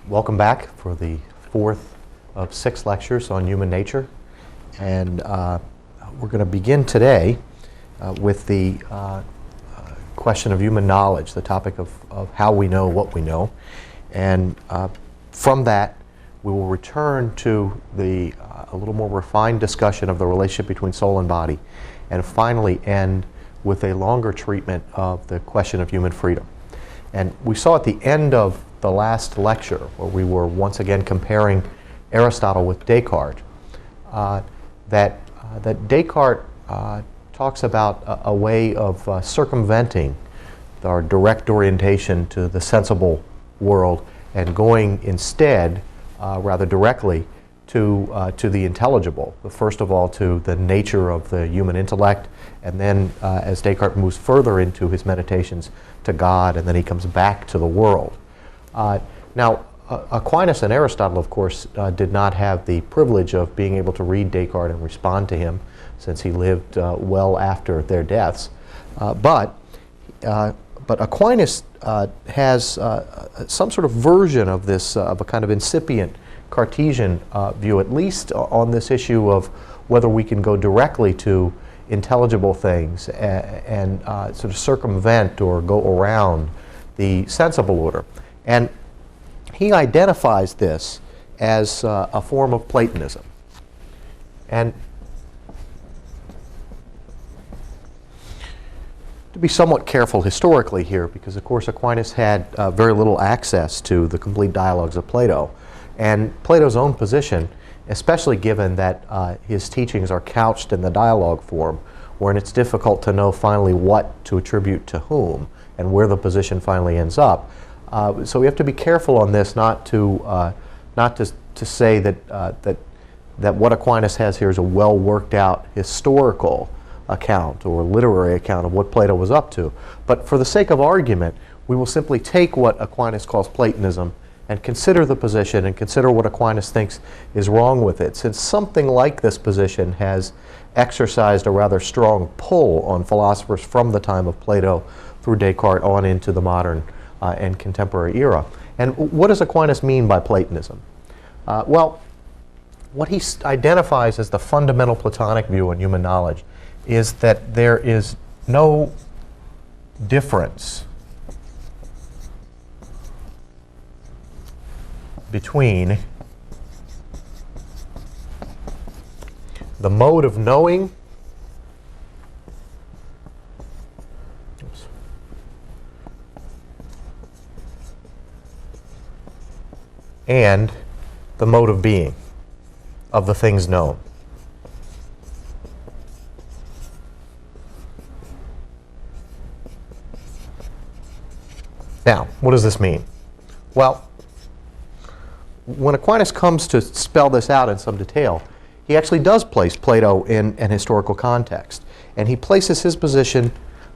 Welcome back for the fourth of 6 lectures on human nature. And we're going to begin today with the question of human knowledge, the topic of how we know what we know. And from that, we will return to a little more refined discussion of the relationship between soul and body, and finally end with a longer treatment of the question of human freedom. And we saw at the end of the last lecture, where we were once again comparing Aristotle with Descartes, that Descartes talks about a way of circumventing our direct orientation to the sensible world and going instead, rather directly, to the intelligible. First of all, to the nature of the human intellect, and then as Descartes moves further into his meditations, to God, and then he comes back to the world. Now, Aquinas and Aristotle, of course, did not have the privilege of being able to read Descartes and respond to him, since he lived well after their deaths. But Aquinas has some sort of version of this, of a kind of incipient Cartesian view, at least on this issue of whether we can go directly to intelligible things and sort of circumvent or go around the sensible order. And he identifies this as a form of Platonism. And to be somewhat careful historically here, because of course Aquinas had very little access to the complete dialogues of Plato. And Plato's own position, especially given that his teachings are couched in the dialogue form, wherein it's difficult to know finally what to attribute to whom and where the position finally ends up. So we have to be careful on this, not to say that what Aquinas has here is a well worked out historical account or literary account of what Plato was up to. But for the sake of argument, we will simply take what Aquinas calls Platonism and consider the position and consider what Aquinas thinks is wrong with it, since something like this position has exercised a rather strong pull on philosophers from the time of Plato through Descartes on into the modern and contemporary era. And what does Aquinas mean by Platonism? Well, what he identifies as the fundamental Platonic view on human knowledge is that there is no difference between the mode of knowing and the mode of being of the things known. Now, what does this mean? Well, when Aquinas comes to spell this out in some detail, he actually does place Plato in an historical context. And he places his position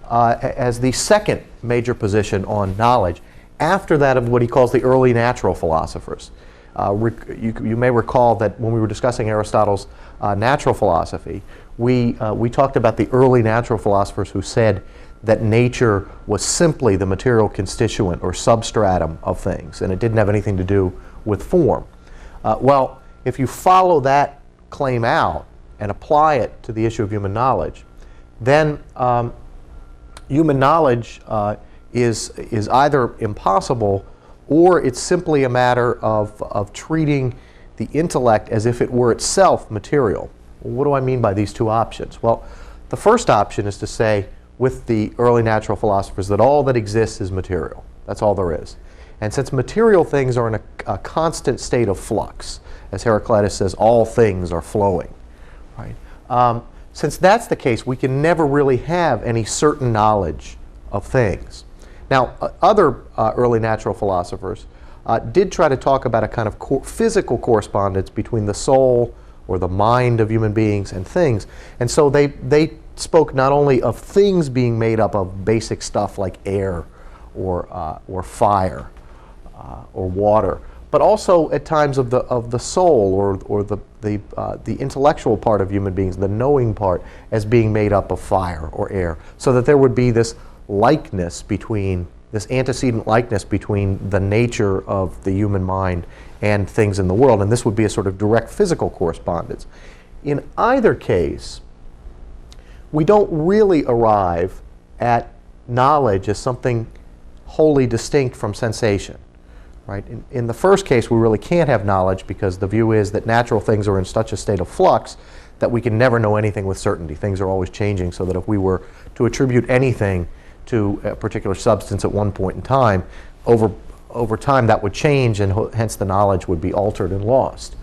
as the second major position on knowledge, after that of what he calls the early natural philosophers. You may recall that when we were discussing Aristotle's natural philosophy, we talked about the early natural philosophers who said that nature was simply the material constituent or substratum of things, and it didn't have anything to do with form. Well, if you follow that claim out and apply it to the issue of human knowledge, then human knowledge is either impossible, or it's simply a matter of treating the intellect as if it were itself material. Well, what do I mean by these two options? Well, the first option is to say, with the early natural philosophers, that all that exists is material. That's all there is. And since material things are in a constant state of flux, as Heraclitus says, all things are flowing, right? Since that's the case, we can never really have any certain knowledge of things. Now, other early natural philosophers did try to talk about a kind of physical correspondence between the soul or the mind of human beings and things. And so they spoke not only of things being made up of basic stuff like air or fire or water, but also at times of the soul or the intellectual part of human beings, the knowing part, as being made up of fire or air, so that there would be this likeness between this antecedent likeness between the nature of the human mind and things in the world, and this would be a sort of direct physical correspondence. In either case, we don't really arrive at knowledge as something wholly distinct from sensation. Right? In the first case, we really can't have knowledge because the view is that natural things are in such a state of flux that we can never know anything with certainty. Things are always changing, so that if we were to attribute anything to a particular substance at one point in time, over time that would change, and hence the knowledge would be altered and lost.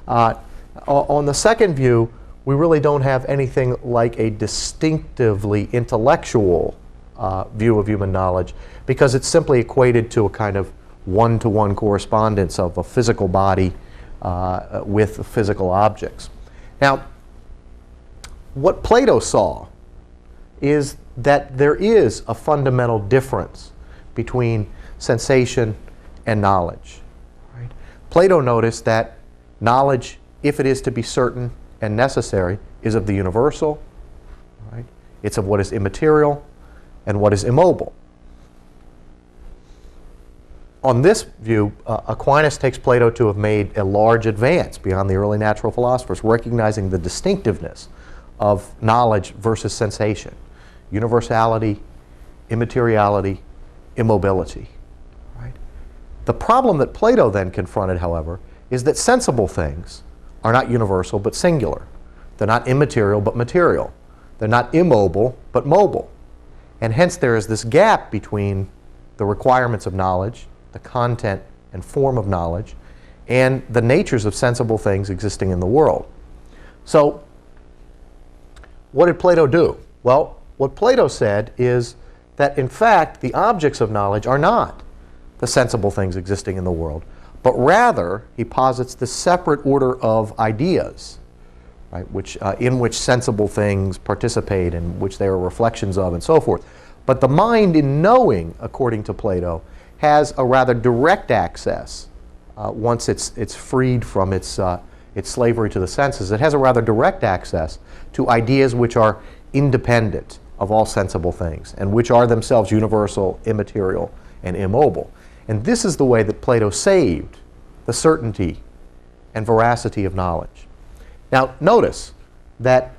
On the second view, we really don't have anything like a distinctively intellectual view of human knowledge, because it's simply equated to a kind of one-to-one correspondence of a physical body with physical objects. Now, what Plato saw is that there is a fundamental difference between sensation and knowledge. Right? Plato noticed that knowledge, if it is to be certain and necessary, is of the universal. Right? It's of what is immaterial and what is immobile. On this view, Aquinas takes Plato to have made a large advance beyond the early natural philosophers, recognizing the distinctiveness of knowledge versus sensation: universality, immateriality, immobility. Right? The problem that Plato then confronted, however, is that sensible things are not universal but singular. They're not immaterial but material. They're not immobile but mobile. And hence there is this gap between the requirements of knowledge, the content and form of knowledge, and the natures of sensible things existing in the world. So, what did Plato do? Well, what Plato said is that in fact the objects of knowledge are not the sensible things existing in the world, but rather he posits this separate order of ideas, right, in which sensible things participate, in which they are reflections of, and so forth. But the mind in knowing, according to Plato, has a rather direct access once it's freed from its slavery to the senses. It has a rather direct access to ideas which are independent of all sensible things and which are themselves universal, immaterial, and immobile. And this is the way that Plato saved the certainty and veracity of knowledge. Now, notice that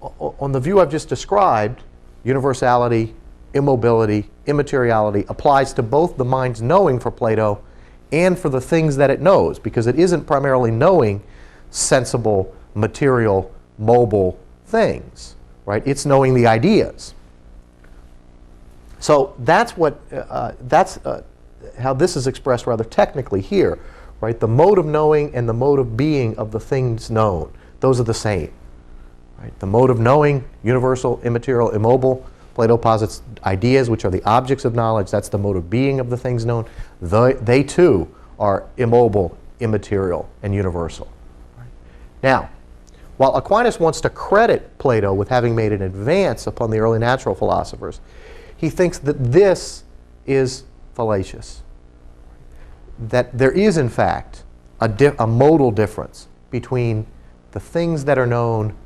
on the view I've just described, universality, immobility, immateriality applies to both the mind's knowing for Plato and for the things that it knows, because it isn't primarily knowing sensible, material, mobile things, right? It's knowing the ideas. So that's how this is expressed rather technically here, right? The mode of knowing and the mode of being of the things known, those are the same. Right? The mode of knowing, universal, immaterial, immobile. Plato posits ideas which are the objects of knowledge. That's the mode of being of the things known. They too are immobile, immaterial, and universal. Right? Now, while Aquinas wants to credit Plato with having made an advance upon the early natural philosophers, he thinks that this is fallacious. That there is, in fact, a modal difference between the things that are known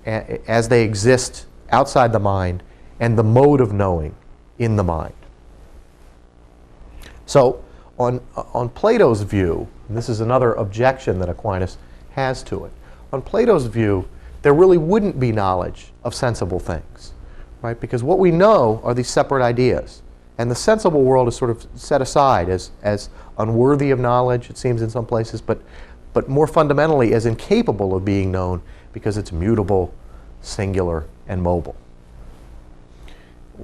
as they exist outside the mind and the mode of knowing in the mind. So on Plato's view, and this is another objection that Aquinas has to it, on Plato's view, there really wouldn't be knowledge of sensible things, right? Because what we know are these separate ideas. And the sensible world is sort of set aside as unworthy of knowledge, it seems in some places, but more fundamentally as incapable of being known because it's mutable, singular, and mobile.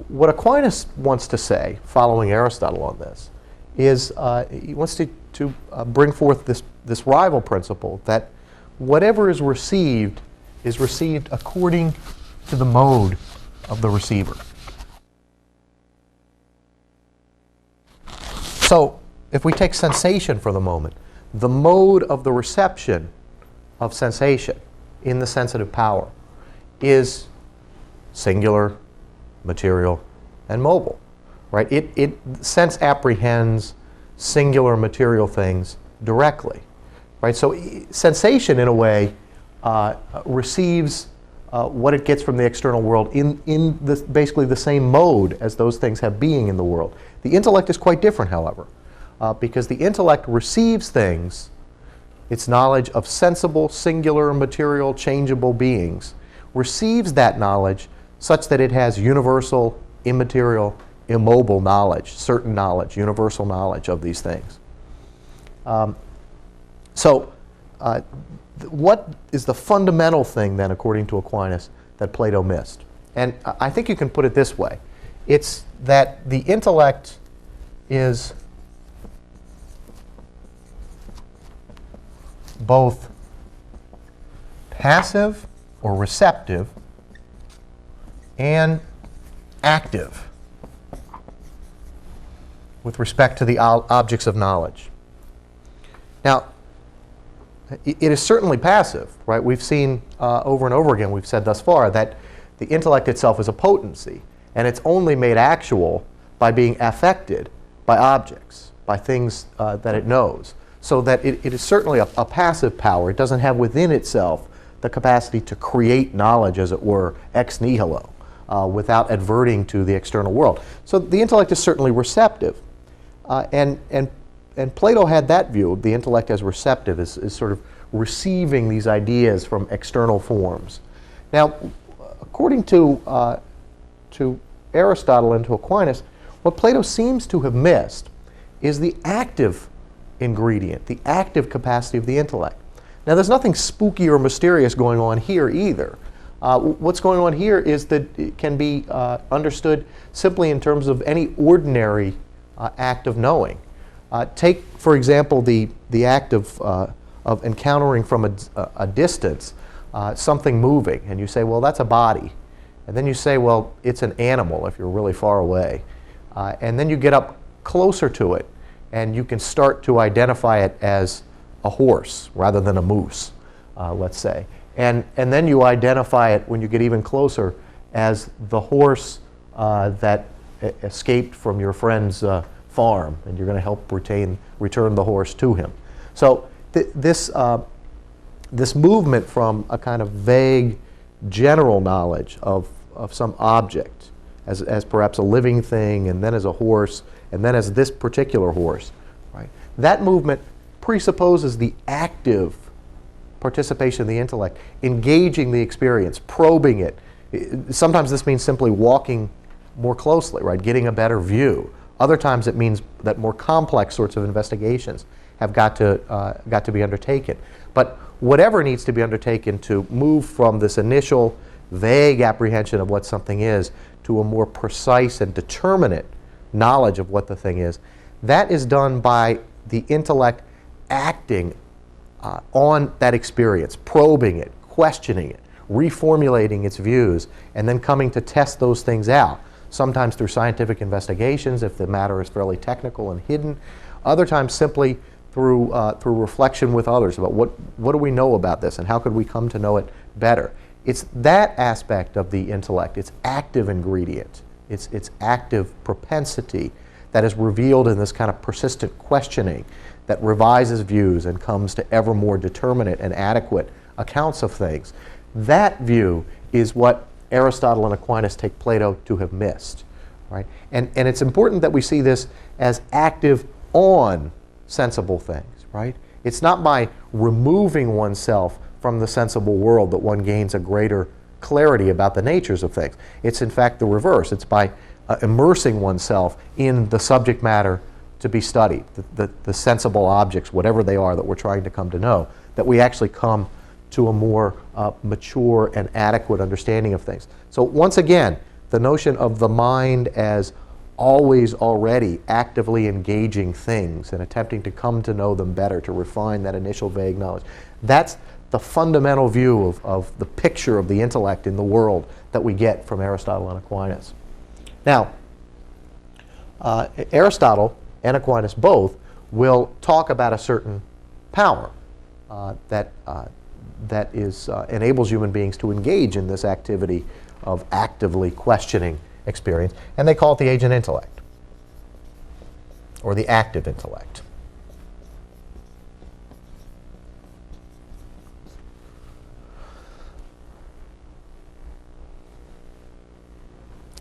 What Aquinas wants to say, following Aristotle on this, is he wants to bring forth this rival principle that whatever is received according to the mode of the receiver. So, if we take sensation for the moment, the mode of the reception of sensation in the sensitive power is singular, material, and mobile, right? Sense apprehends singular material things directly, right? So sensation, in a way, receives what it gets from the external world in basically the same mode as those things have being in the world. The intellect is quite different, however, because the intellect receives things, its knowledge of sensible, singular, material, changeable beings, receives that knowledge such that it has universal, immaterial, immobile knowledge, certain knowledge, universal knowledge of these things. What is the fundamental thing then, according to Aquinas, that Plato missed? And I think you can put it this way. It's that the intellect is both passive or receptive and active with respect to the objects of knowledge. Now, it is certainly passive, right? We've seen over and over again, we've said thus far, that the intellect itself is a potency, and it's only made actual by being affected by objects, by things that it knows. So that it is certainly a passive power. It doesn't have within itself the capacity to create knowledge, as it were, ex nihilo, without adverting to the external world. So the intellect is certainly receptive. And Plato had that view, the intellect as receptive, as sort of receiving these ideas from external forms. Now, according to Aristotle and to Aquinas, what Plato seems to have missed is the active ingredient, the active capacity of the intellect. Now, there's nothing spooky or mysterious going on here either. What's going on here is that it can be understood simply in terms of any ordinary act of knowing. Take, for example, the act of encountering from a distance something moving, and you say, well, that's a body. And then you say, well, it's an animal if you're really far away. And then you get up closer to it, and you can start to identify it as a horse rather than a moose, let's say. And then you identify it, when you get even closer, as the horse that escaped from your friend's farm, and you're going to help return the horse to him. So this movement from a kind of vague general knowledge of some object as perhaps a living thing, and then as a horse, and then as this particular horse, right? That movement presupposes the active participation of the intellect, engaging the experience, probing it. Sometimes this means simply walking more closely, right? Getting a better view. Other times it means that more complex sorts of investigations have got to be undertaken. But whatever needs to be undertaken to move from this initial vague apprehension of what something is to a more precise and determinate knowledge of what the thing is, that is done by the intellect acting on that experience, probing it, questioning it, reformulating its views, and then coming to test those things out. Sometimes through scientific investigations, if the matter is fairly technical and hidden. Other times simply through reflection with others about what do we know about this and how could we come to know it better. It's that aspect of the intellect, its active ingredient, its active propensity that is revealed in this kind of persistent questioning that revises views and comes to ever more determinate and adequate accounts of things. That view is what Aristotle and Aquinas take Plato to have missed, right? And it's important that we see this as active on sensible things, right? It's not by removing oneself from the sensible world that one gains a greater clarity about the natures of things. It's in fact the reverse. It's by immersing oneself in the subject matter to be studied, the sensible objects, whatever they are that we're trying to come to know, that we actually come to a more mature and adequate understanding of things. So once again, the notion of the mind as always already actively engaging things and attempting to come to know them better, to refine that initial vague knowledge, that's the fundamental view of the picture of the intellect in the world that we get from Aristotle and Aquinas. Now, Aristotle and Aquinas both will talk about a certain power that enables human beings to engage in this activity of actively questioning experience, and they call it the agent intellect, or the active intellect.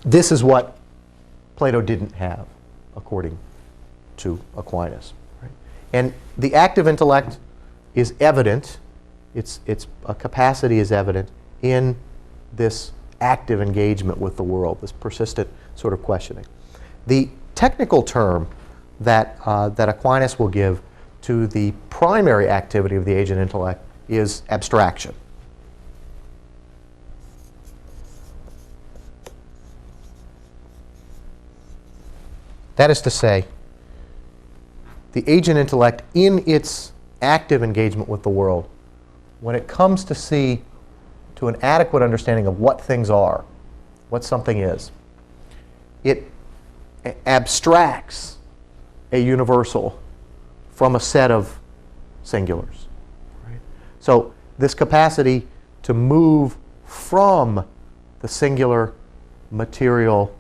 This is what Plato didn't have, according to Aquinas. Right? And the active intellect is evident, its capacity is evident in this active engagement with the world, this persistent sort of questioning. The technical term that Aquinas will give to the primary activity of the agent intellect is abstraction. That is to say, the agent intellect in its active engagement with the world, when it comes to see to an adequate understanding of what things are, what something is, it abstracts a universal from a set of singulars. Right? So this capacity to move from the singular, material,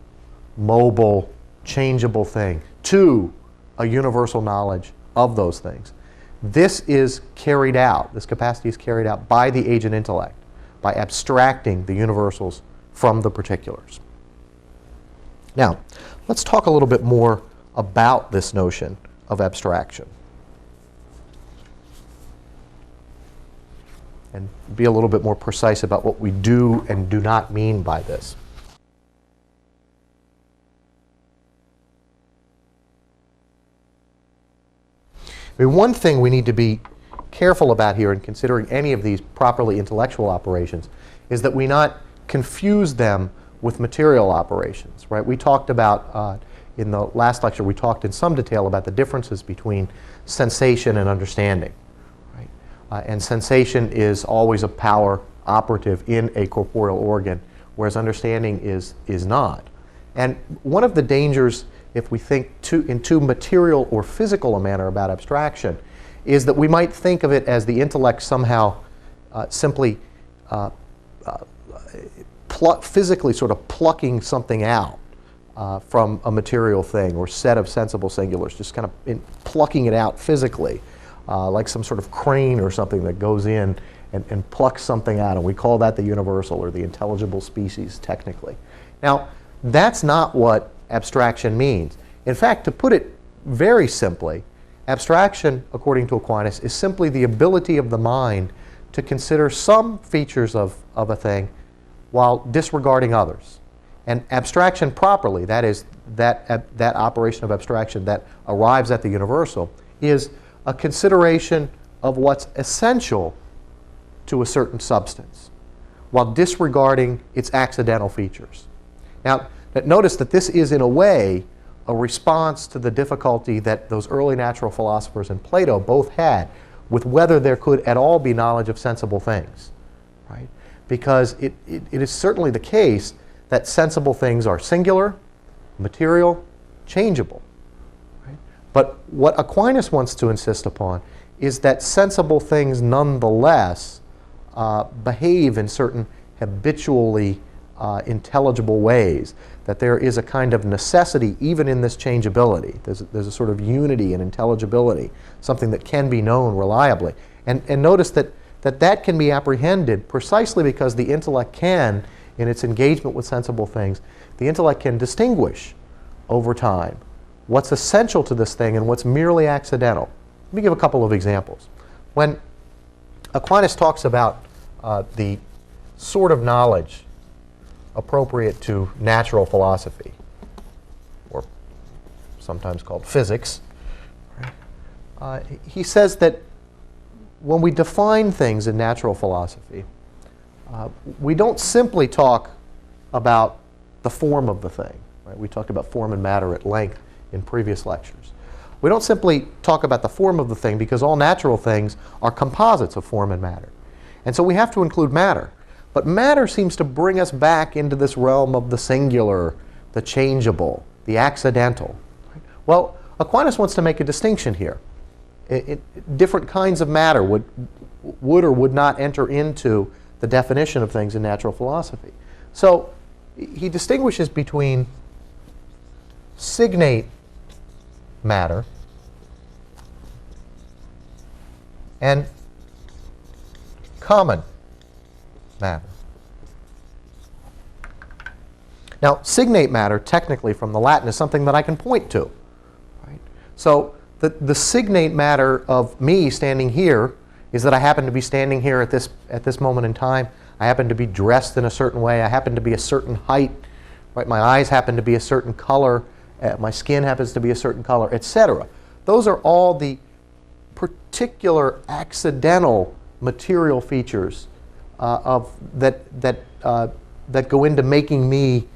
mobile, changeable thing to a universal knowledge of those things. This is carried out, this capacity is carried out by the agent intellect, by abstracting the universals from the particulars. Now, let's talk a little bit more about this notion of abstraction. And be a little bit more precise about what we do and do not mean by this. I mean, one thing we need to be careful about here in considering any of these properly intellectual operations is that we not confuse them with material operations, right? We talked about, in the last lecture, we talked in some detail about the differences between sensation and understanding, right? And sensation is always a power operative in a corporeal organ, whereas understanding is not. And one of the dangers, if we think in too material or physical a manner about abstraction, is that we might think of it as the intellect somehow simply physically sort of plucking something out from a material thing or set of sensible singulars, just kind of plucking it out physically, like some sort of crane or something that goes in and plucks something out, and we call that the universal or the intelligible species technically. Now, that's not what abstraction means. In fact, to put it very simply, abstraction, according to Aquinas, is simply the ability of the mind to consider some features of a thing while disregarding others. And abstraction properly, that is, that operation of abstraction that arrives at the universal, is a consideration of what's essential to a certain substance while disregarding its accidental features. Now, notice that this is, in a way, a response to the difficulty that those early natural philosophers and Plato both had with whether there could at all be knowledge of sensible things, right? Because it is certainly the case that sensible things are singular, material, changeable, right? But what Aquinas wants to insist upon is that sensible things nonetheless behave in certain habitually intelligible ways, that there is a kind of necessity even in this changeability. There's a sort of unity and intelligibility, something that can be known reliably. And notice that can be apprehended precisely because the intellect can, in its engagement with sensible things, the intellect can distinguish over time what's essential to this thing and what's merely accidental. Let me give a couple of examples. When Aquinas talks about the sort of knowledge appropriate to natural philosophy, or sometimes called physics, right? He says that when we define things in natural philosophy, we don't simply talk about the form of the thing. Right? We talked about form and matter at length in previous lectures. We don't simply talk about the form of the thing because all natural things are composites of form and matter. And so we have to include matter. But matter seems to bring us back into this realm of the singular, the changeable, the accidental. Right? Well, Aquinas wants to make a distinction here. Different kinds of matter would or would not enter into the definition of things in natural philosophy. So he distinguishes between signate matter and common matter. Now, signate matter, technically from the Latin, is something that I can point to. Right? So the signate matter of me standing here is that I happen to be standing here at this moment in time. I happen to be dressed in a certain way. I happen to be a certain height. Right? My eyes happen to be a certain color. My skin happens to be a certain color, etc. Those are all the particular accidental material features that go into making me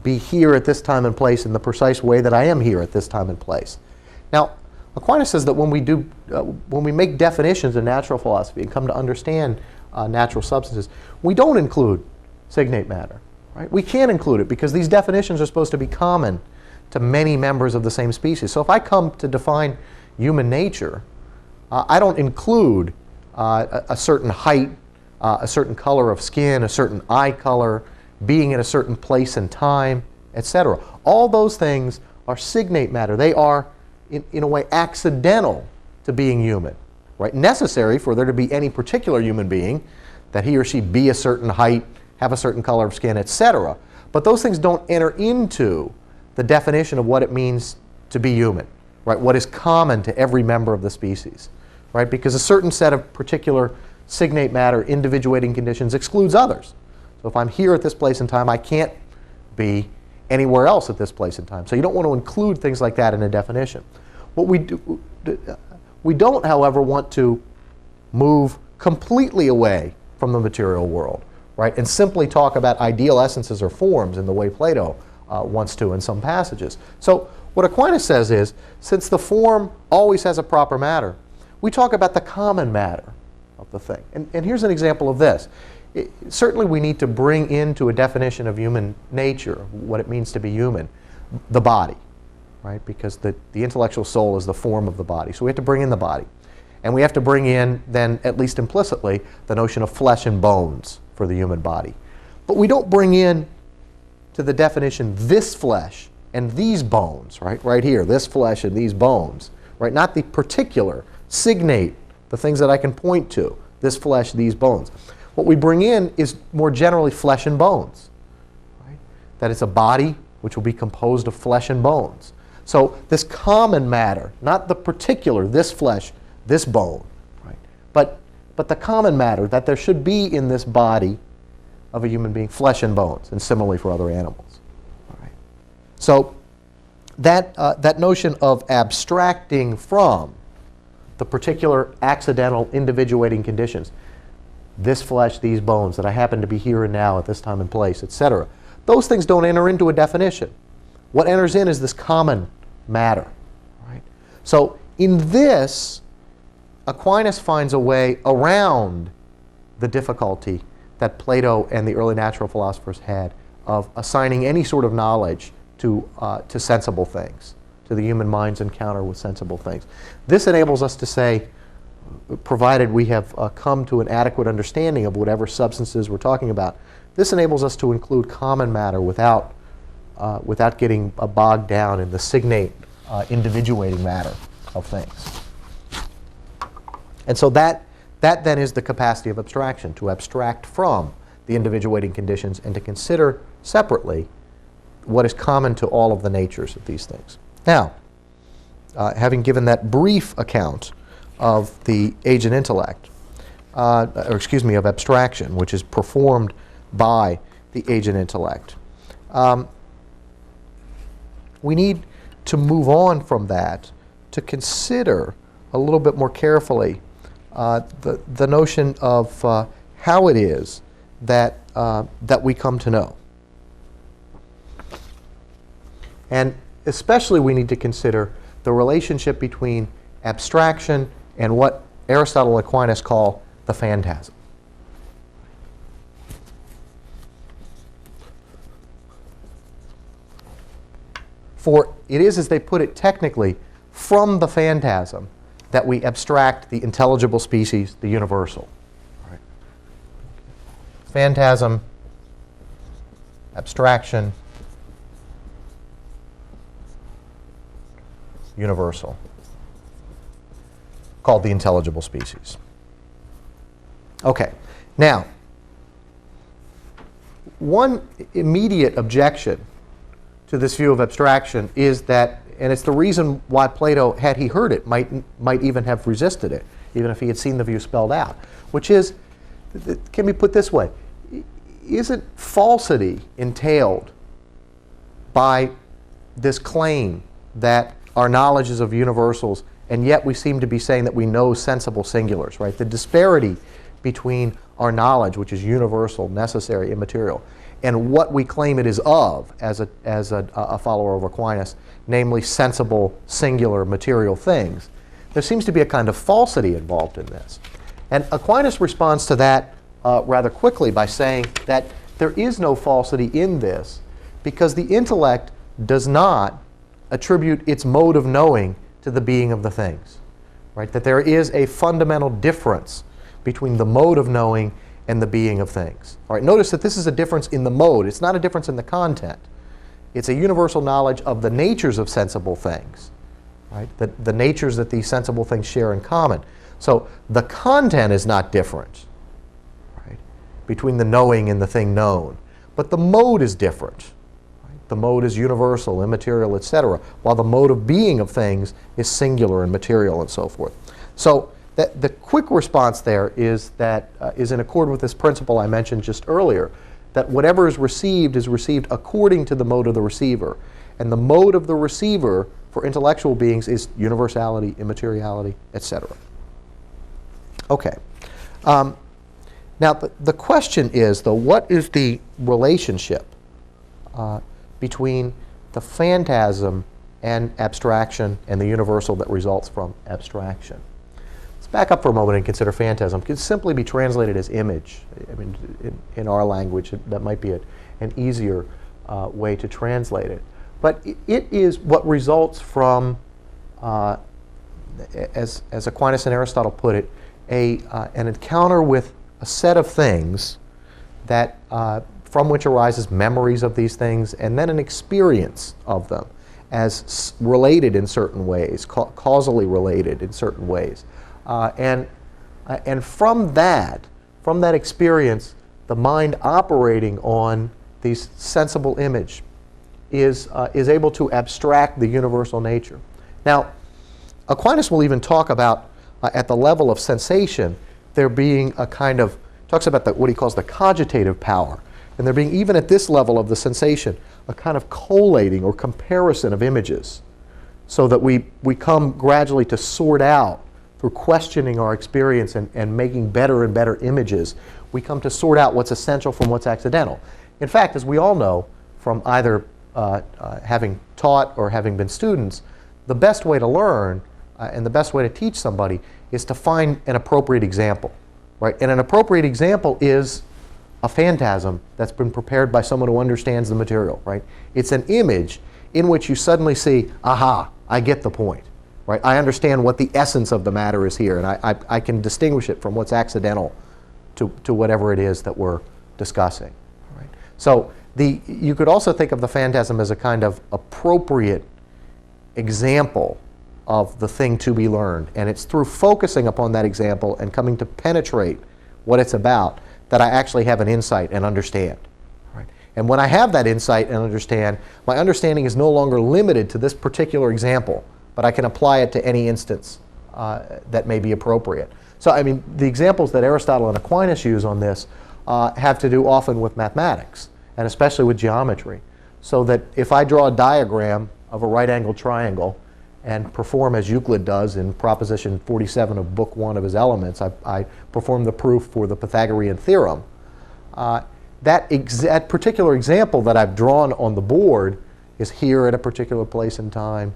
be here at this time and place in the precise way that I am here at this time and place. Now, Aquinas says that when we make definitions in natural philosophy and come to understand natural substances, we don't include signate matter. Right? We can't include it because these definitions are supposed to be common to many members of the same species. So if I come to define human nature, I don't include a certain height, a certain color of skin, a certain eye color, being in a certain place and time, etc. All those things are signate matter. They are, in a way, accidental to being human. Right? Necessary for there to be any particular human being, that he or she be a certain height, have a certain color of skin, etc. But those things don't enter into the definition of what it means to be human. Right? What is common to every member of the species. Right? Because a certain set of particular signate matter, individuating conditions, excludes others. So if I'm here at this place in time, I can't be anywhere else at this place in time. So you don't want to include things like that in a definition. What we don't, however, want to move completely away from the material world, right, and simply talk about ideal essences or forms in the way Plato wants to in some passages. So what Aquinas says is, since the form always has a proper matter, we talk about the common matter of the thing. And here's an example of this. Certainly we need to bring into a definition of human nature, what it means to be human, the body, right? Because the intellectual soul is the form of the body. So we have to bring in the body. And we have to bring in, then, at least implicitly, the notion of flesh and bones for the human body. But we don't bring in to the definition this flesh and these bones, right here, this flesh and these bones, right? Not the particular, signate, the things that I can point to, this flesh, these bones. What we bring in is more generally flesh and bones. Right? That it's a body which will be composed of flesh and bones. So this common matter, not the particular, this flesh, this bone, right? but the common matter that there should be in this body of a human being, flesh and bones, and similarly for other animals. All right? So that notion of abstracting from the particular accidental individuating conditions, this flesh, these bones, that I happen to be here and now at this time and place, etc. Those things don't enter into a definition. What enters in is this common matter. Right? So in this, Aquinas finds a way around the difficulty that Plato and the early natural philosophers had of assigning any sort of knowledge to sensible things, to the human mind's encounter with sensible things. This enables us to say, provided we have come to an adequate understanding of whatever substances we're talking about, this enables us to include common matter without getting bogged down in the signate individuating matter of things. And so that then is the capacity of abstraction, to abstract from the individuating conditions and to consider separately what is common to all of the natures of these things. Now, having given that brief account of the agent intellect, of abstraction, which is performed by the agent intellect, we need to move on from that to consider a little bit more carefully the notion of how it is that we come to know. And especially we need to consider the relationship between abstraction and what Aristotle and Aquinas call the phantasm. For it is, as they put it technically, from the phantasm that we abstract the intelligible species, the universal. Right. Phantasm, abstraction, universal, called the intelligible species. Okay, now, one immediate objection to this view of abstraction is that, and it's the reason why Plato, had he heard it, might even have resisted it, even if he had seen the view spelled out, which is, can be put this way, isn't falsity entailed by this claim that our knowledge is of universals, and yet we seem to be saying that we know sensible singulars, right? The disparity between our knowledge, which is universal, necessary, immaterial, and what we claim it is of as a follower of Aquinas, namely sensible, singular, material things. There seems to be a kind of falsity involved in this. And Aquinas responds to that rather quickly by saying that there is no falsity in this because the intellect does not attribute its mode of knowing to the being of the things, right? That there is a fundamental difference between the mode of knowing and the being of things. All right, notice that this is a difference in the mode. It's not a difference in the content. It's a universal knowledge of the natures of sensible things, right? The natures that these sensible things share in common. So the content is not different, right, between the knowing and the thing known, but the mode is different. Right? The mode is universal, immaterial, etc., while the mode of being of things is singular and material and so forth. So the quick response there is that is in accord with this principle I mentioned just earlier, that whatever is received according to the mode of the receiver. And the mode of the receiver for intellectual beings is universality, immateriality, etc. Okay. Now the question is, though, what is the relationship between the phantasm and abstraction and the universal that results from abstraction? Let's back up for a moment and consider phantasm. It could simply be translated as image. I mean, in our language, that might be an easier way to translate it. But it is what results from, as Aquinas and Aristotle put it, an encounter with a set of things that from which arises memories of these things, and then an experience of them as related in certain ways, causally related in certain ways. And from that experience, the mind operating on these sensible image is able to abstract the universal nature. Now, Aquinas will even talk about, at the level of sensation, there being a kind of, talks about what he calls the cogitative power. And there being, even at this level of the sensation, a kind of collating or comparison of images, so that we come gradually to sort out, through questioning our experience and making better and better images, we come to sort out what's essential from what's accidental. In fact, as we all know from either having taught or having been students, the best way to learn and the best way to teach somebody is to find an appropriate example, right? And an appropriate example is a phantasm that's been prepared by someone who understands the material, right? It's an image in which you suddenly see, aha, I get the point. Right? I understand what the essence of the matter is here, and I can distinguish it from what's accidental to whatever it is that we're discussing. Right? So you could also think of the phantasm as a kind of appropriate example of the thing to be learned, and it's through focusing upon that example and coming to penetrate what it's about that I actually have an insight and understand. Right? And when I have that insight and understand, my understanding is no longer limited to this particular example, but I can apply it to any instance that may be appropriate. So, I mean, the examples that Aristotle and Aquinas use on this have to do often with mathematics, and especially with geometry. So that if I draw a diagram of a right-angled triangle and perform as Euclid does in Proposition 47 of Book 1 of his Elements, I perform the proof for the Pythagorean theorem. That particular example that I've drawn on the board is here at a particular place in time.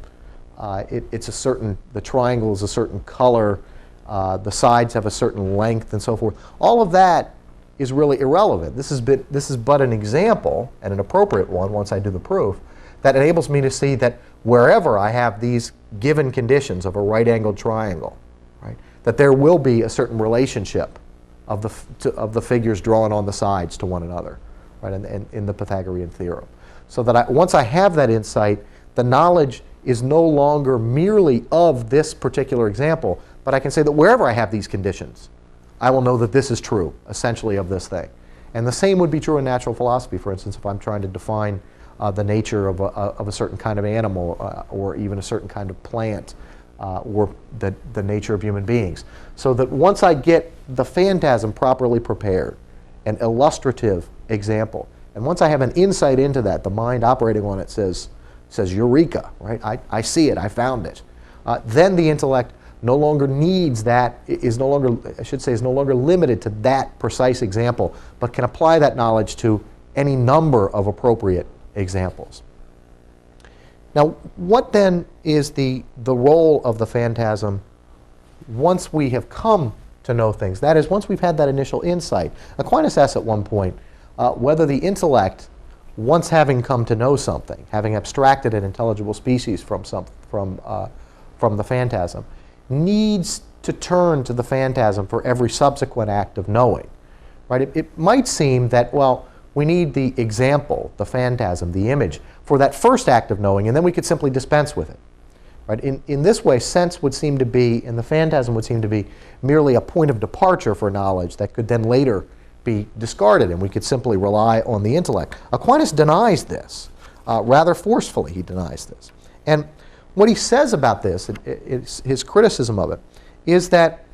The triangle is a certain color, the sides have a certain length, and so forth. All of that is really irrelevant. This is but an example, and an appropriate one once I do the proof, that enables me to see that wherever I have these given conditions of a right-angled triangle, right, that there will be a certain relationship of the figures drawn on the sides to one another, right, in the Pythagorean theorem. So that once I have that insight, the knowledge is no longer merely of this particular example, but I can say that wherever I have these conditions, I will know that this is true, essentially, of this thing. And the same would be true in natural philosophy, for instance, if I'm trying to define the nature of a certain kind of animal or even a certain kind of plant or the nature of human beings. So that once I get the phantasm properly prepared, an illustrative example, and once I have an insight into that, the mind operating on it says eureka, right? I see it, I found it. Then the intellect no longer needs that, is no longer limited to that precise example, but can apply that knowledge to any number of appropriate examples. Now, what then is the role of the phantasm once we have come to know things? That is, once we've had that initial insight. Aquinas asks at one point whether the intellect, once having come to know something, having abstracted an intelligible species from the phantasm, needs to turn to the phantasm for every subsequent act of knowing. Right? It might seem that, well, we need the example, the phantasm, the image, for that first act of knowing, and then we could simply dispense with it. Right? In this way, sense would seem to be, and the phantasm would seem to be, merely a point of departure for knowledge that could then later be discarded, and we could simply rely on the intellect. Aquinas denies this. Rather forcefully, he denies this. And what he says about this, his criticism of it, is that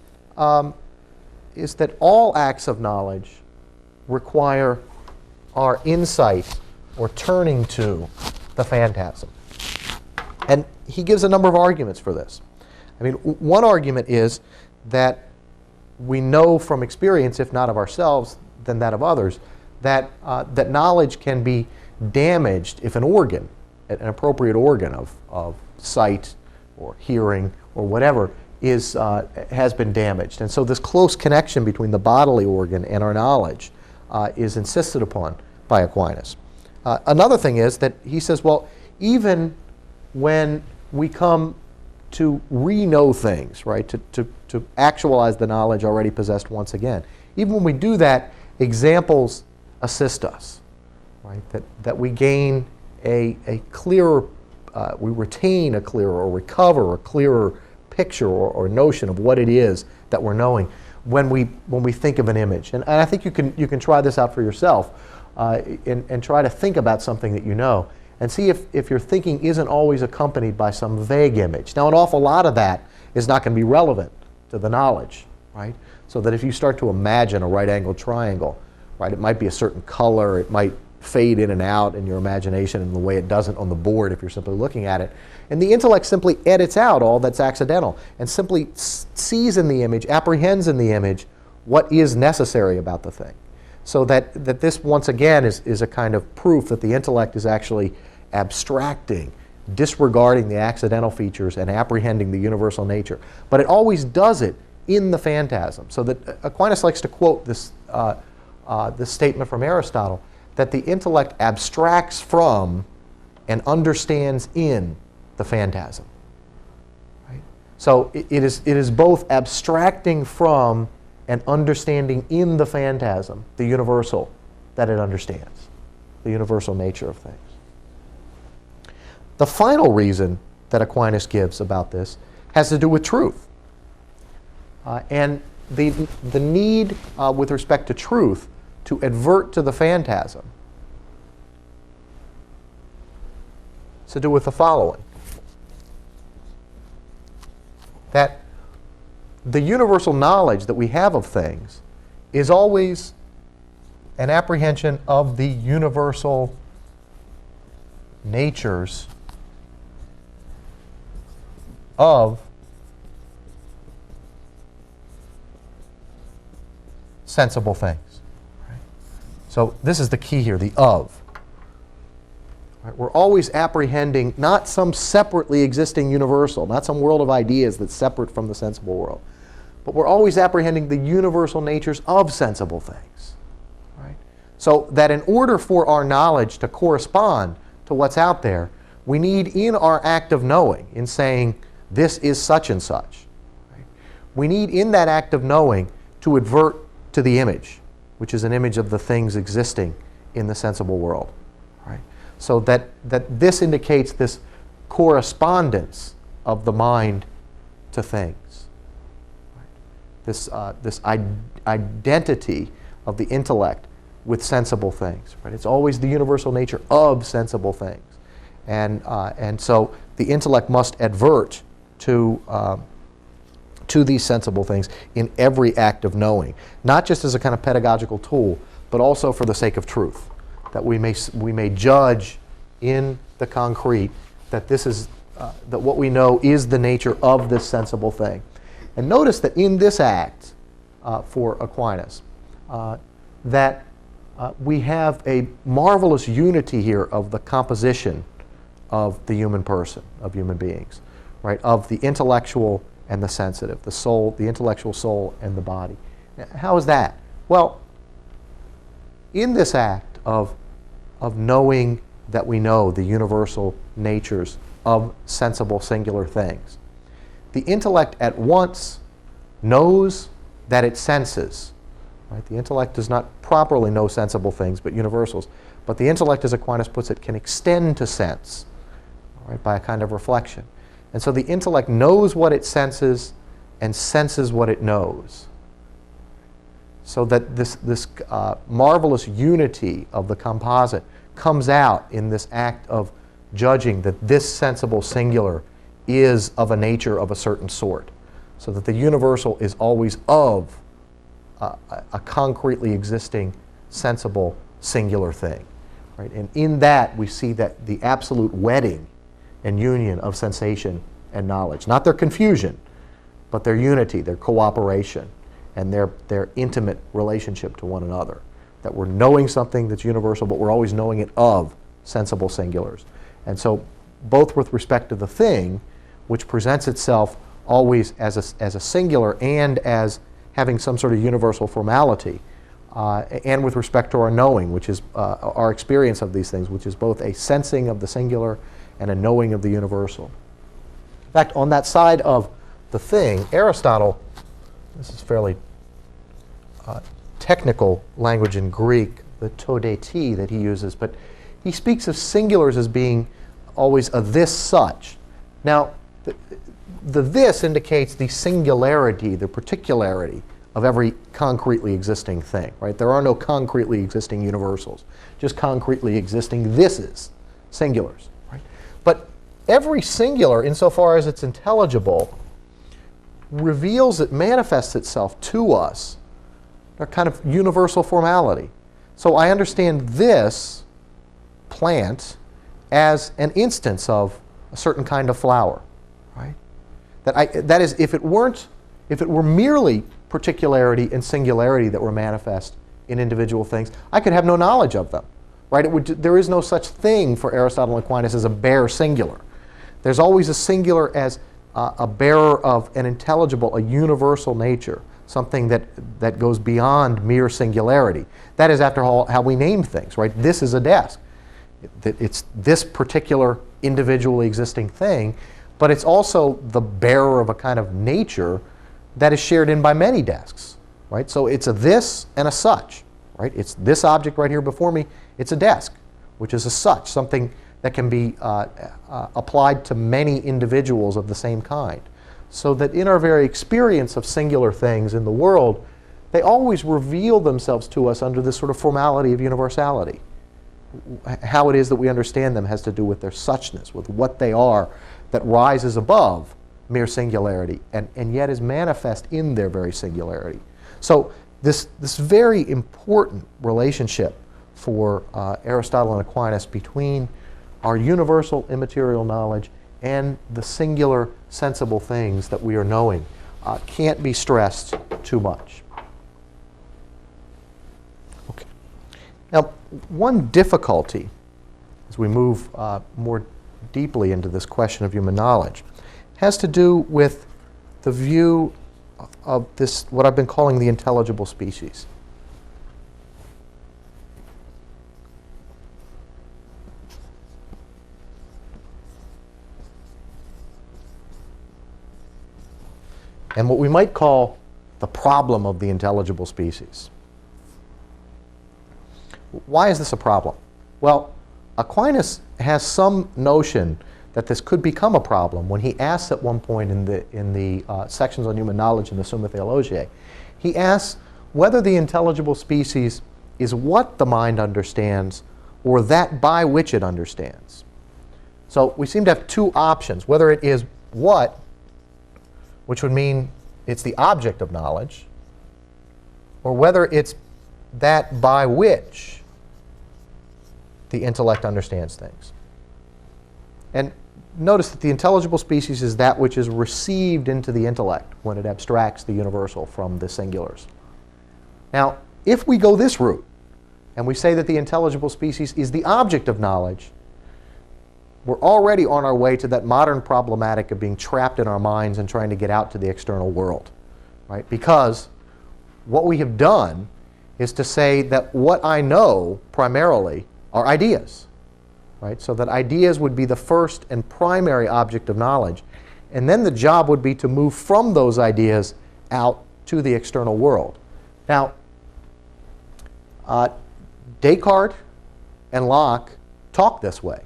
all acts of knowledge require our insight or turning to the phantasm. And he gives a number of arguments for this. I mean, one argument is that we know from experience, if not of ourselves, then that of others, that knowledge can be damaged if an organ, an appropriate organ of sight or hearing or whatever, has been damaged. And so this close connection between the bodily organ and our knowledge is insisted upon by Aquinas. Another thing is that he says, well, even when we come to re-know things, right, to actualize the knowledge already possessed once again, even when we do that, examples assist us, right, that we gain a clearer, we retain a clearer or recover a clearer picture or notion of what it is that we're knowing when we think of an image. And I think you can try this out for yourself and try to think about something that you know and see if your thinking isn't always accompanied by some vague image. Now, an awful lot of that is not going to be relevant to the knowledge, right? So that if you start to imagine a right-angled triangle, right, it might be a certain color, it might fade in and out in your imagination in the way it doesn't on the board if you're simply looking at it. And the intellect simply edits out all that's accidental and simply sees in the image, apprehends in the image what is necessary about the thing. So that this, once again, is a kind of proof that the intellect is actually abstracting, disregarding the accidental features and apprehending the universal nature. But it always does it in the phantasm. So that Aquinas likes to quote this statement from Aristotle, that the intellect abstracts from and understands in the phantasm. Right? So it is both abstracting from and understanding in the phantasm the universal that it understands, the universal nature of things. The final reason that Aquinas gives about this has to do with truth. And the need with respect to truth to advert to the phantasm has to do with the following. That the universal knowledge that we have of things is always an apprehension of the universal natures of sensible things. Right? So this is the key here, the of. Right? We're always apprehending not some separately existing universal, not some world of ideas that's separate from the sensible world, but we're always apprehending the universal natures of sensible things. Right? So that in order for our knowledge to correspond to what's out there, we need in our act of knowing, in saying, this is such and such, right? We need in that act of knowing to advert to the image, which is an image of the things existing in the sensible world. Right? So that this indicates this correspondence of the mind to things. Right? This identity of the intellect with sensible things, right? It's always the universal nature of sensible things. And so the intellect must advert to these sensible things in every act of knowing, not just as a kind of pedagogical tool, but also for the sake of truth, that we may judge in the concrete that this is that what we know is the nature of this sensible thing. And notice that in this act for Aquinas, that we have a marvelous unity here of the composition of the human person, of human beings, right? Of the intellectual and the sensitive, the soul, the intellectual soul and the body. How is that? Well, in this act of knowing that we know the universal natures of sensible singular things, the intellect at once knows that it senses. Right? The intellect does not properly know sensible things, but universals. But the intellect, as Aquinas puts it, can extend to sense, right, by a kind of reflection. And so the intellect knows what it senses and senses what it knows. So that this marvelous unity of the composite comes out in this act of judging that this sensible singular is of a nature of a certain sort. So that the universal is always of a concretely existing, sensible, singular thing. Right? And in that, we see that the absolute wedding and union of sensation and knowledge. Not their confusion, but their unity, their cooperation, and their intimate relationship to one another. That we're knowing something that's universal, but we're always knowing it of sensible singulars. And so, both with respect to the thing, which presents itself always as a singular and as having some sort of universal formality, and with respect to our knowing, which is our experience of these things, which is both a sensing of the singular and a knowing of the universal. In fact, on that side of the thing, Aristotle, this is fairly technical language in Greek, the to deity that he uses, but he speaks of singulars as being always a this such. Now, the this indicates the singularity, the particularity of every concretely existing thing, right? There are no concretely existing universals, just concretely existing thises, singulars, right? But every singular, insofar as it's intelligible, reveals, it manifests itself to us, a kind of universal formality. So I understand this plant as an instance of a certain kind of flower, right? That is, if it were merely particularity and singularity that were manifest in individual things, I could have no knowledge of them, right? There is no such thing for Aristotle and Aquinas as a bare singular. There's always a singular as a bearer of an intelligible, a universal nature, something that goes beyond mere singularity. That is, after all, how we name things, right? This is a desk. It's this particular individually existing thing, but it's also the bearer of a kind of nature that is shared in by many desks, right? So it's a this and a such, right? It's this object right here before me. It's a desk, which is a such, something that can be applied to many individuals of the same kind. So that in our very experience of singular things in the world, they always reveal themselves to us under this sort of formality of universality. How it is that we understand them has to do with their suchness, with what they are that rises above mere singularity and yet is manifest in their very singularity. So this very important relationship for Aristotle and Aquinas between our universal immaterial knowledge and the singular sensible things that we are knowing can't be stressed too much. Okay. Now, one difficulty as we move more deeply into this question of human knowledge has to do with the view of this, what I've been calling the intelligible species. And what we might call the problem of the intelligible species. Why is this a problem? Well, Aquinas has some notion that this could become a problem when he asks at one point in the sections on human knowledge in the Summa Theologiae, he asks whether the intelligible species is what the mind understands or that by which it understands. So we seem to have two options, whether it is what, which would mean it's the object of knowledge, or whether it's that by which the intellect understands things. And notice that the intelligible species is that which is received into the intellect when it abstracts the universal from the singulars. Now, if we go this route, and we say that the intelligible species is the object of knowledge, we're already on our way to that modern problematic of being trapped in our minds and trying to get out to the external world, right? Because what we have done is to say that what I know primarily are ideas, right? So that ideas would be the first and primary object of knowledge. And then the job would be to move from those ideas out to the external world. Now, Descartes and Locke talk this way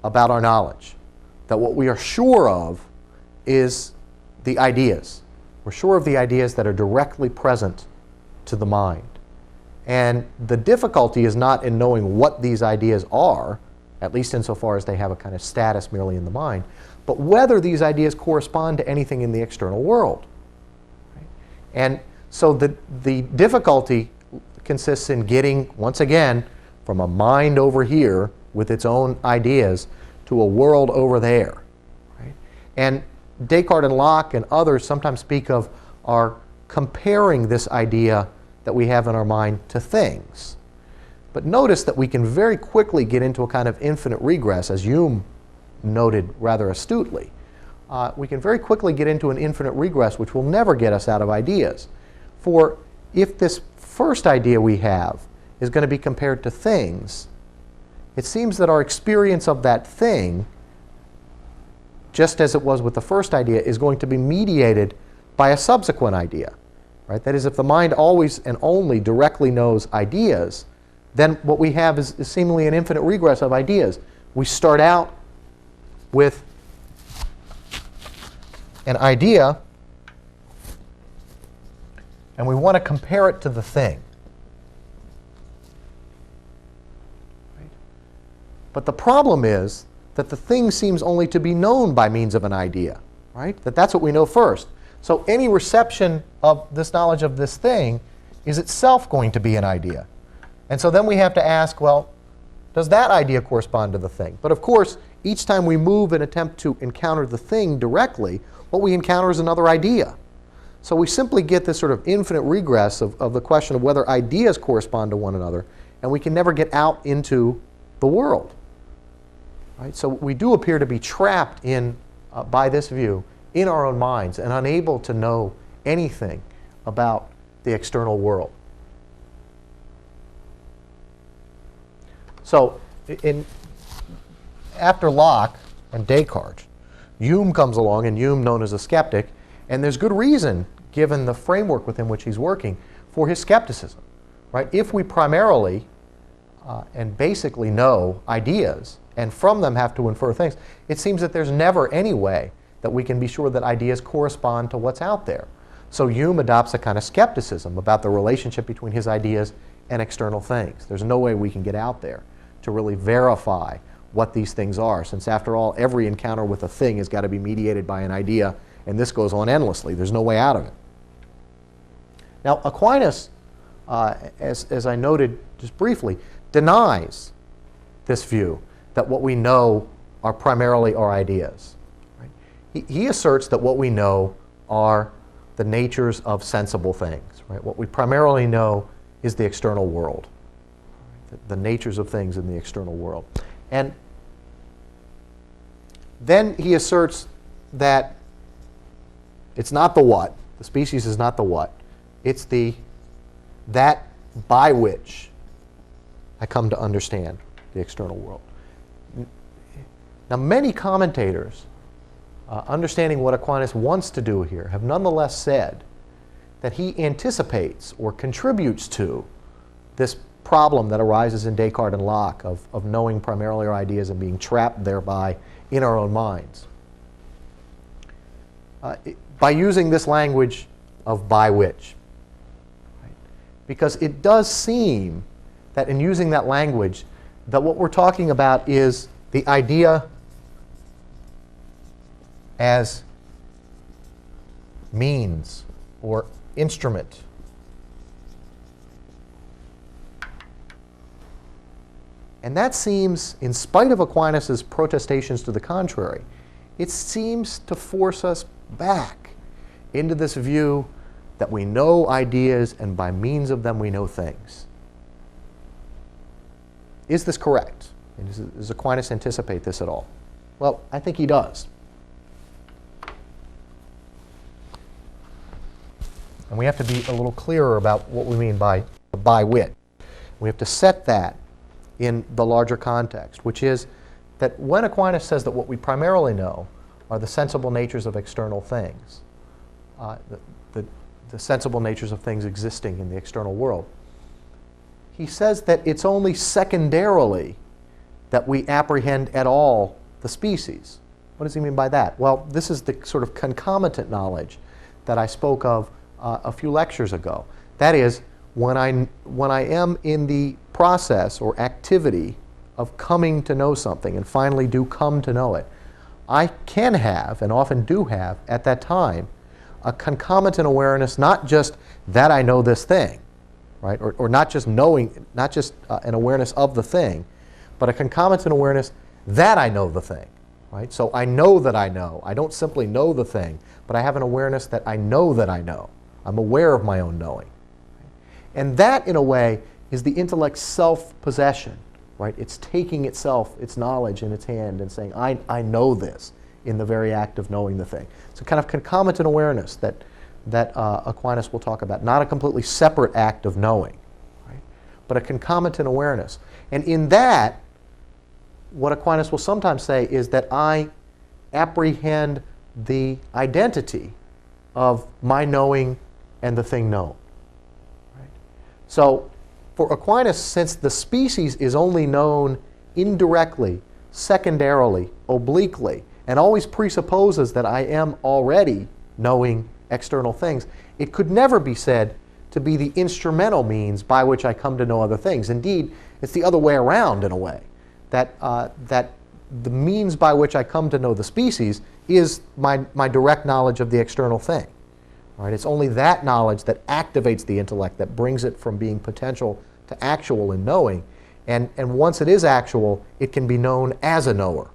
about our knowledge, that what we are sure of is the ideas. We're sure of the ideas that are directly present to the mind. And the difficulty is not in knowing what these ideas are, at least insofar as they have a kind of status merely in the mind, but whether these ideas correspond to anything in the external world. Right? And so the difficulty consists in getting, once again, from a mind over here with its own ideas to a world over there. Right? And Descartes and Locke and others sometimes speak of our comparing this idea that we have in our mind to things. But notice that we can very quickly get into a kind of infinite regress, as Hume noted rather astutely. We can very quickly get into an infinite regress which will never get us out of ideas. For if this first idea we have is going to be compared to things, it seems that our experience of that thing, just as it was with the first idea, is going to be mediated by a subsequent idea. Right? That is, if the mind always and only directly knows ideas, then what we have is seemingly an infinite regress of ideas. We start out with an idea, and we want to compare it to the thing. Right? But the problem is that the thing seems only to be known by means of an idea. Right? That's what we know first. So any reception of this knowledge of this thing is itself going to be an idea. And so then we have to ask, well, does that idea correspond to the thing? But of course, each time we move and attempt to encounter the thing directly, what we encounter is another idea. So we simply get this sort of infinite regress of the question of whether ideas correspond to one another, and we can never get out into the world. Right? So we do appear to be trapped in, by this view, in our own minds and unable to know anything about the external world. So after Locke and Descartes, Hume comes along, and Hume, known as a skeptic, and there's good reason, given the framework within which he's working, for his skepticism. Right? If we primarily and basically know ideas, and from them have to infer things, it seems that there's never any way that we can be sure that ideas correspond to what's out there. So Hume adopts a kind of skepticism about the relationship between his ideas and external things. There's no way we can get out there to really verify what these things are, since after all, every encounter with a thing has got to be mediated by an idea, and this goes on endlessly. There's no way out of it. Now, Aquinas, as I noted just briefly, denies this view that what we know are primarily our ideas. He asserts that what we know are the natures of sensible things. Right? What we primarily know is the external world, the natures of things in the external world. And then he asserts that it's not the what, the species is not the what, it's the that by which I come to understand the external world. Now, many commentators, understanding what Aquinas wants to do here, have nonetheless said that he anticipates or contributes to this problem that arises in Descartes and Locke of knowing primarily our ideas and being trapped thereby in our own minds. By using this language of by which. Right? because it does seem that in using that language, that what we're talking about is the idea as means or instrument. And that seems, in spite of Aquinas' protestations to the contrary, it seems to force us back into this view that we know ideas and by means of them we know things. Is this correct? Does Aquinas anticipate this at all? Well, I think he does. And we have to be a little clearer about what we mean by wit. We have to set that in the larger context, which is that when Aquinas says that what we primarily know are the sensible natures of external things, the sensible natures of things existing in the external world, he says that it's only secondarily that we apprehend at all the species. What does he mean by that? Well, this is the sort of concomitant knowledge that I spoke of a few lectures ago. That is, when I am in the process or activity of coming to know something and finally do come to know it, I can have, and often do have, at that time, a concomitant awareness, not just that I know this thing, right? Or not just knowing, not just an awareness of the thing, but a concomitant awareness that I know the thing, right? So I know that I know. I don't simply know the thing, but I have an awareness that I know that I know. I'm aware of my own knowing. And that, in a way, is the intellect's self-possession, right? It's taking itself, its knowledge in its hand and saying, I know this in the very act of knowing the thing. It's a kind of concomitant awareness that Aquinas will talk about, not a completely separate act of knowing, right? But a concomitant awareness. And in that, what Aquinas will sometimes say is that I apprehend the identity of my knowing and the thing known. Right? So for Aquinas, since the species is only known indirectly, secondarily, obliquely, and always presupposes that I am already knowing external things, it could never be said to be the instrumental means by which I come to know other things. Indeed, it's the other way around in a way, that the means by which I come to know the species is my direct knowledge of the external thing. Right? It's only that knowledge that activates the intellect, that brings it from being potential to actual in knowing. And once it is actual, it can be known as a knower.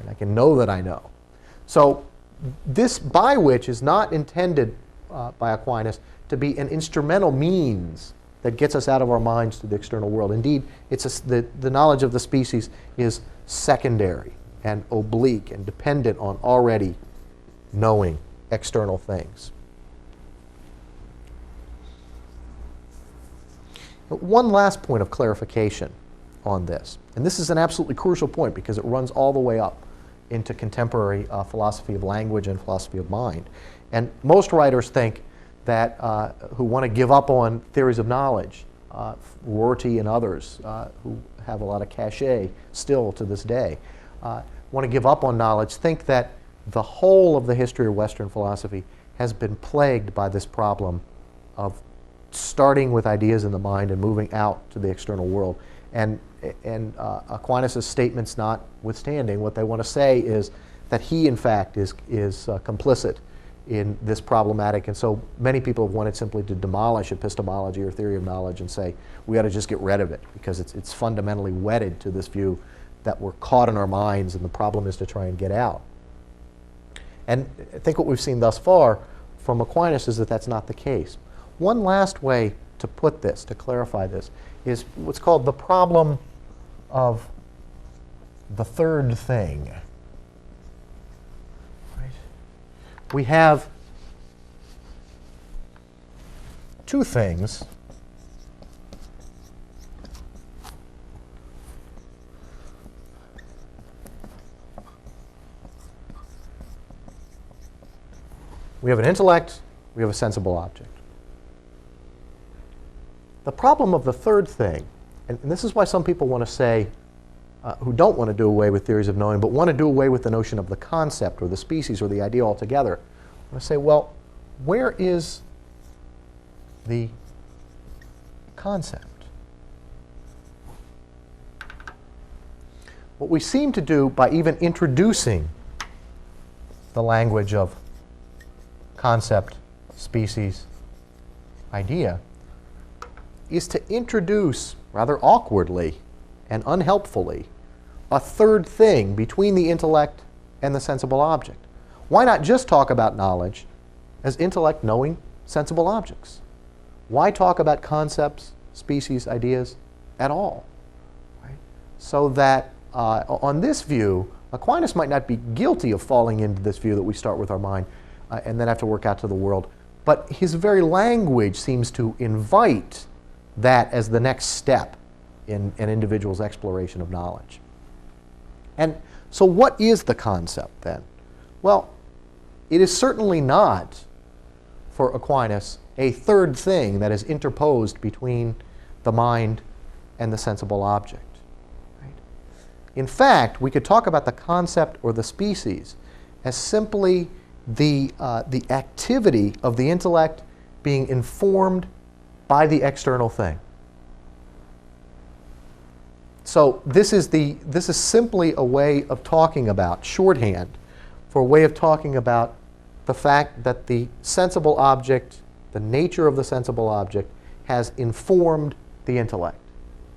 And I can know that I know. So this by which is not intended by Aquinas to be an instrumental means that gets us out of our minds to the external world. Indeed, the knowledge of the species is secondary and oblique and dependent on already knowing external things. But one last point of clarification on this, and this is an absolutely crucial point because it runs all the way up into contemporary philosophy of language and philosophy of mind. And most writers think that who want to give up on theories of knowledge, Rorty and others who have a lot of cachet still to this day, want to give up on knowledge, think that the whole of the history of Western philosophy has been plagued by this problem of starting with ideas in the mind and moving out to the external world. And Aquinas' statements notwithstanding, what they want to say is that he, in fact, is complicit in this problematic. And so many people have wanted simply to demolish epistemology or theory of knowledge and say, we ought to just get rid of it because it's fundamentally wedded to this view that we're caught in our minds and the problem is to try and get out. And I think what we've seen thus far from Aquinas is that that's not the case. One last way to put this, to clarify this, is what's called the problem of the third thing. Right? We have two things we have an intellect, we have a sensible object. The problem of the third thing, and this is why some people want to say, who don't want to do away with theories of knowing, but want to do away with the notion of the concept or the species or the idea altogether, want to say, well, where is the concept. What we seem to do by even introducing the language of concept, species, idea is to introduce, rather awkwardly and unhelpfully, a third thing between the intellect and the sensible object. Why not just talk about knowledge as intellect knowing sensible objects? Why talk about concepts, species, ideas at all? Right? So that on this view, Aquinas might not be guilty of falling into this view that we start with our mind and then have to work out to the world, but his very language seems to invite that as the next step in an individual's exploration of knowledge. And so what is the concept then? Well, it is certainly not, for Aquinas, a third thing that is interposed between the mind and the sensible object. Right? In fact, we could talk about the concept or the species as simply the activity of the intellect being informed by the external thing. So this is simply a way of talking about, shorthand, for a way of talking about the fact that the sensible object, the nature of the sensible object, has informed the intellect.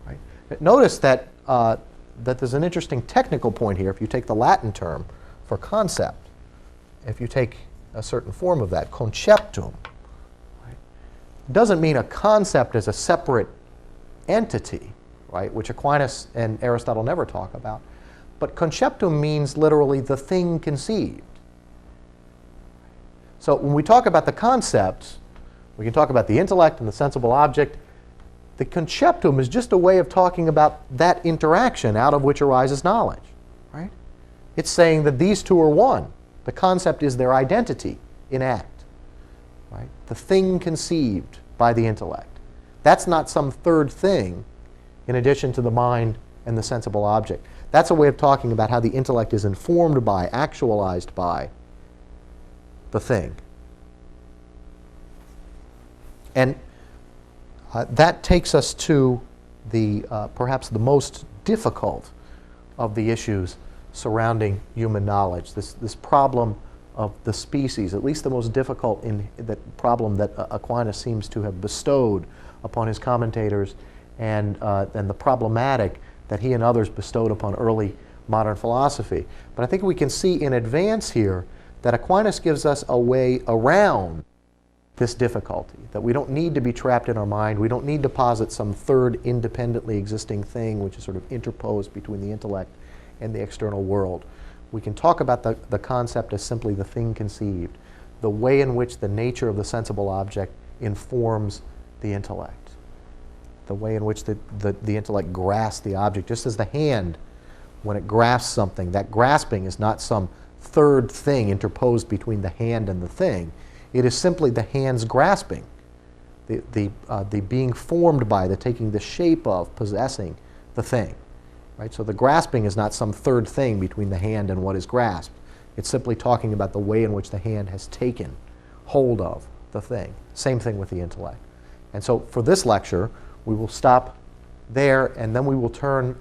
Right? Notice that, that there's an interesting technical point here. If you take the Latin term for concept, if you take a certain form of that, conceptum, right, doesn't mean a concept as a separate entity, right, which Aquinas and Aristotle never talk about. But conceptum means literally the thing conceived. So when we talk about the concepts, we can talk about the intellect and the sensible object. The conceptum is just a way of talking about that interaction out of which arises knowledge. Right? It's saying that these two are one. The concept is their identity in act. Right? The thing conceived by the intellect. That's not some third thing in addition to the mind and the sensible object. That's a way of talking about how the intellect is informed by, actualized by the thing. And that takes us to the perhaps the most difficult of the issues surrounding human knowledge, this problem of the species, at least the most difficult in that problem that Aquinas seems to have bestowed upon his commentators, and the problematic that he and others bestowed upon early modern philosophy. But I think we can see in advance here that Aquinas gives us a way around this difficulty, that we don't need to be trapped in our mind, we don't need to posit some third independently existing thing which is sort of interposed between the intellect and the external world. We can talk about the concept as simply the thing conceived, the way in which the nature of the sensible object informs the intellect, the way in which the intellect grasps the object, just as the hand, when it grasps something, that grasping is not some third thing interposed between the hand and the thing. It is simply the hand's grasping, the being formed by, the taking the shape of, possessing the thing. Right? So the grasping is not some third thing between the hand and what is grasped. It's simply talking about the way in which the hand has taken hold of the thing. Same thing with the intellect. And so for this lecture, we will stop there, and then we will turn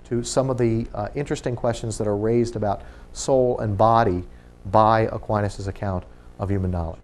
to some of the interesting questions that are raised about soul and body by Aquinas' account of human knowledge.